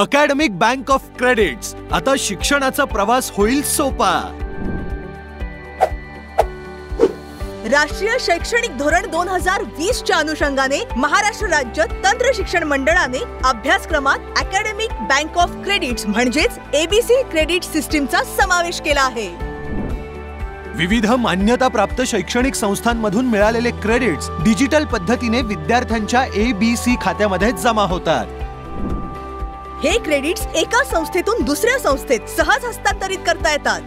Academic bank of credits, आता शिक्षणाचा प्रवास होईल सोपा। राष्ट्रीय शैक्षणिक धोरण 2020 च्या अनुषंगाने महाराष्ट्र राज्य तंत्र शिक्षण मंडळाने अभ्यासक्रमात अकॅडमिक बँक ऑफ क्रेडिट्स म्हणजेच एबीसी क्रेडिट सिस्टीमचा समावेश केला आहे। विविध मान्यता प्राप्त शैक्षणिक संस्थांमधून मिळालेले क्रेडिट्स डिजिटल पद्धतीने विद्यार्थ्यांच्या एबीसी खात्यामध्ये जमा होतात। हे क्रेडिट्स एका संस्थेतून दुसऱ्या संस्थेत सहज हस्तांतरित करता येतात।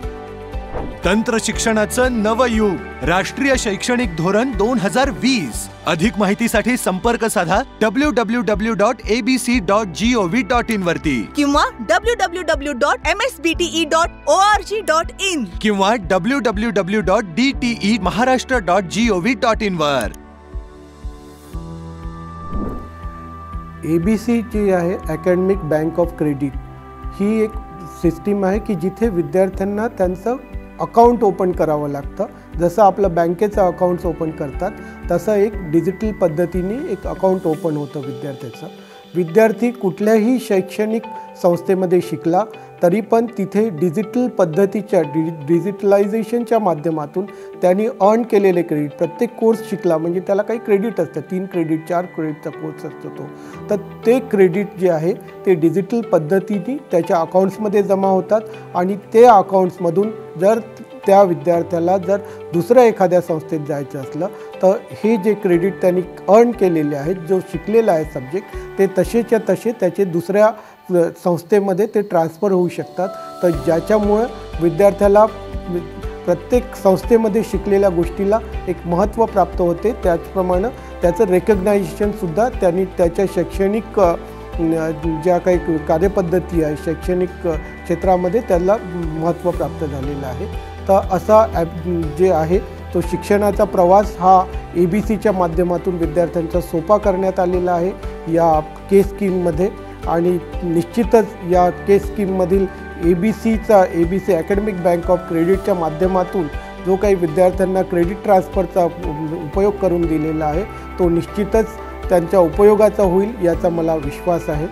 तंत्र शिक्षणाचं नवयुग, राष्ट्रीय शैक्षणिक धोरण 2020। अधिक माहितीसाठी संपर्क साधा www.abc.gov.in वरती किंवा www.msbte.org.in किंवा www.dtemaharashtra.gov.in वर। एबीसी जी आहे अकॅडमिक बँक ऑफ क्रेडिट, ही एक सिस्टीम आहे की जिथे विद्यार्थ्यांना त्यांचं अकाउंट ओपन करावं लागतं। जसं आपलं बँकेचं अकाउंट्स ओपन करतात तसं एक डिजिटल पद्धतीने एक अकाउंट ओपन होतं विद्यार्थ्याचं। विद्यार्थी कुठल्याही शैक्षणिक संस्थेमध्ये शिकला तरी पण तिथे डिजिटल पद्धतीच्या डिजिटलायझेशनच्या माध्यमातून त्यांनी अर्न केलेले क्रेडिट, प्रत्येक कोर्स शिकला म्हणजे त्याला काही क्रेडिट असतं, 3 क्रेडिट 4 क्रेडिटचा कोर्स असतो तो, तर ते क्रेडिट जे आहे ते डिजिटल पद्धतीने त्याच्या अकाउंट्समध्ये जमा होतात आणि ते अकाउंट्समधून जर त्या विद्यार्थ्याला जर दुसऱ्या एखाद्या संस्थेत जायचं असलं तर हे जे क्रेडिट त्यांनी अर्न केलेले आहेत, जो शिकलेला आहे सब्जेक्ट, ते तसेच्या तसे त्याचे दुसऱ्या संस्थेमध्ये ते ट्रान्सफर होऊ शकतात। तर ज्याच्यामुळे विद्यार्थ्याला प्रत्येक संस्थेमध्ये शिकलेल्या गोष्टीला एक महत्त्व प्राप्त होते। त्याचप्रमाणे त्याचं रेकग्नायझेशनसुद्धा त्यांनी त्याच्या शैक्षणिक ज्या काही कार्यपद्धती आहे शैक्षणिक क्षेत्रामध्ये त्याला महत्त्व प्राप्त झालेलं आहे। तर असा जे आहे तो शिक्षणाचा प्रवास हा एबीसीच्या माध्यमातून विद्यार्थ्यांचा सोपा करण्यात आलेला आहे या केस स्कीममध्ये। आणि निश्चितच या केस स्कीममधील एबीसी अकॅडमिक बँक ऑफ क्रेडिटच्या माध्यमातून जो काही विद्यार्थ्यांना क्रेडिट ट्रान्सफरचा उपयोग करून दिलेला आहे तो निश्चितच त्यांच्या उपयोगाचा होईल याचा मला विश्वास आहे।